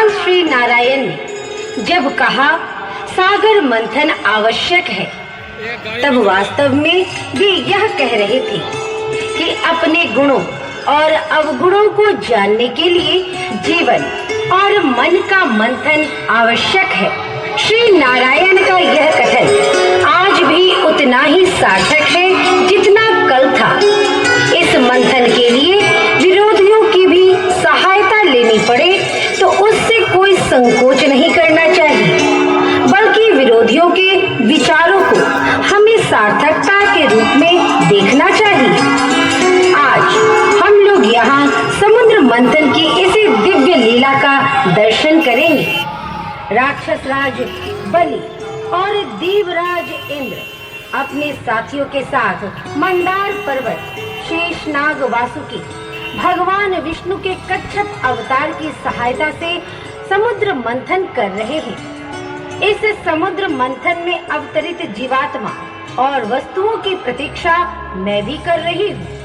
भगवान श्री नारायण ने जब कहा सागर मंथन आवश्यक है, तब वास्तव में वे यह कह रहे थे कि अपने गुणों और अवगुणों को जानने के लिए जीवन और मन का मंथन आवश्यक है। श्री नारायण का यह कथन आज भी उतना ही सार्थक है जितना कल था। इस मंथन के लिए विरोधियों की भी सहायता लेनी पड़े तो उससे कोई संकोच नहीं करना चाहिए, बल्कि विरोधियों के विचारों को हमें सार्थकता के रूप में देखना चाहिए। आज हम लोग यहाँ समुद्र मंथन की इसी दिव्य लीला का दर्शन करेंगे। राक्षस राज बलि और देवराज इंद्र अपने साथियों के साथ मंदार पर्वत शेषनाग वासुकी भगवान विष्णु के कच्छप अवतार की सहायता से समुद्र मंथन कर रहे हैं। इस समुद्र मंथन में अवतरित जीवात्मा और वस्तुओं की प्रतीक्षा मैं भी कर रही हूँ।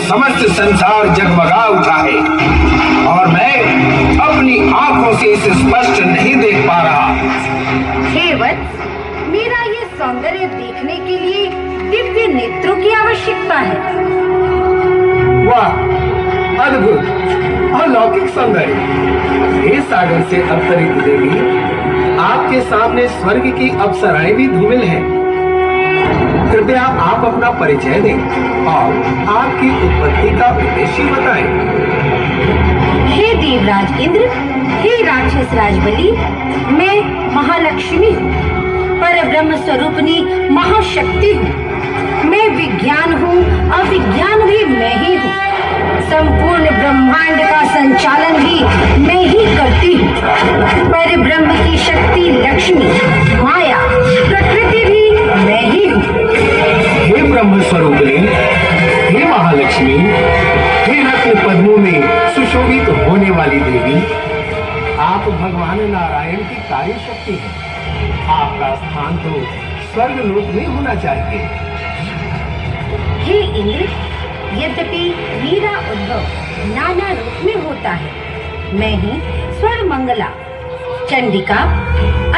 समस्त संसार जगमगा उठा है और मैं अपनी आंखों से इसे स्पष्ट नहीं देख पा रहा। हे वत्स, मेरा ये सौंदर्य देखने के लिए दिव्य नेत्रों की आवश्यकता है। वाह, अद्भुत, अलौकिक सौंदर्य। हे सागर से अवतरित देवी, आपके सामने स्वर्ग की अप्सराएं भी धूमिल हैं। कृपया आप अपना परिचय दें और आपकी उत्पत्ति का उद्देश्य बताएं। हे देवराज इंद्र, हे राक्षस राज बलि, मैं महालक्ष्मी हूँ, पर ब्रह्म स्वरूपनी महाशक्ति हूँ। मैं विज्ञान हूँ, अविज्ञान भी मैं ही हूँ। संपूर्ण ब्रह्मांड का संचालन भी मैं ही करती हूँ। पर ब्रह्म की शक्ति लक्ष्मी, माया, प्रकृति भी मैं ही हूँ। हे ब्रह्म स्वरूपिणी, हे महालक्ष्मी, हे रत्न पद्मों में सुशोभित होने वाली देवी, आप भगवान नारायण की कार्य शक्ति हैं। आपका स्थान तो स्वर्ग लोक में होना चाहिए। हे इंद्र, यद्यपि मेरा उद्भव नाना रूप में होता है, मैं ही स्वर्ण मंगला, चंडिका,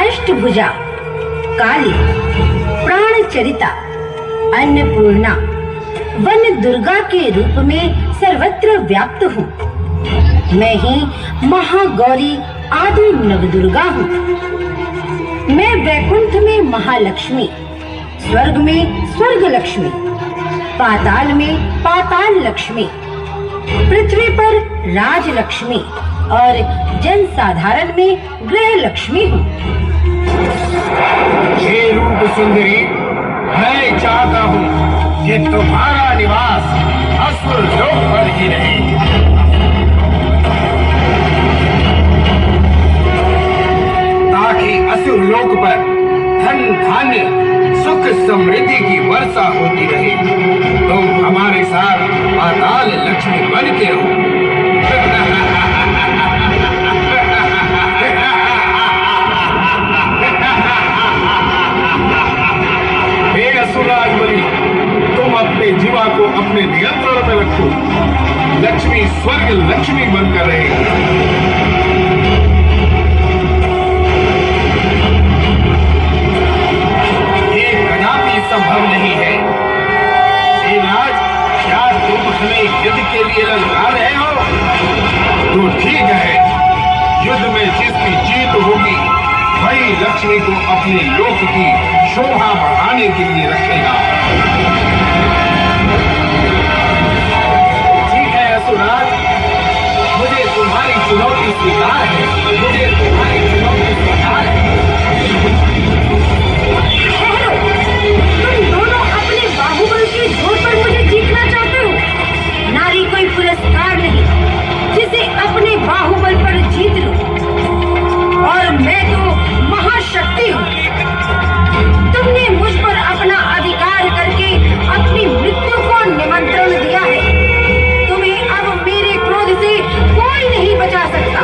अष्टभुजा, काली, प्राणचरिता, अन्नपूर्णा, वन दुर्गा के रूप में सर्वत्र व्याप्त हूँ। मैं ही महागौरी आदि नवदुर्गा हूँ। मैं वैकुंठ में महालक्ष्मी, स्वर्ग में स्वर्ग लक्ष्मी, पाताल में पाताल लक्ष्मी, पृथ्वी पर राज लक्ष्मी और जन साधारण में गृह लक्ष्मी हूँ। हे रूप सुंदरी, मैं चाहता हूँ कि तुम्हारा निवास असुर लोक पर ही रहे, ताकि असुर लोक पर धन धान्य सुख समृद्धि की वर्षा होती रहे। तुम हमारे साथ पाताल लक्ष्मी बन के हो। हे असुरराज बलि, तुम अपने जीवा को अपने नियंत्रण में रखो। लक्ष्मी स्वर्ग लक्ष्मी बनकर रहेगी। संभव नहीं है। हे राज, क्या तुम हमें युद्ध के लिए ललकार रहे हो? तो ठीक है, युद्ध में जिसकी जीत होगी वही लक्ष्मी को अपने लोक की शोभा बढ़ाने के लिए रखेगा। ठीक है असुरराज, मुझे तुम्हारी चुनौती स्वीकार है। मुझे तुम्हारी चुनौती स्वीकार है। बाहुबल के जोर पर मुझे जीतना चाहते हो? नारी कोई पुरस्कार नहीं जिसे अपने बाहुबल पर जीत लूं, और मैं तो महाशक्ति हूँ। तुमने मुझ पर अपना अधिकार करके अपनी मृत्यु को निमंत्रण दिया है। तुम्हें अब मेरे क्रोध से कोई नहीं बचा सकता।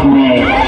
Nightmare.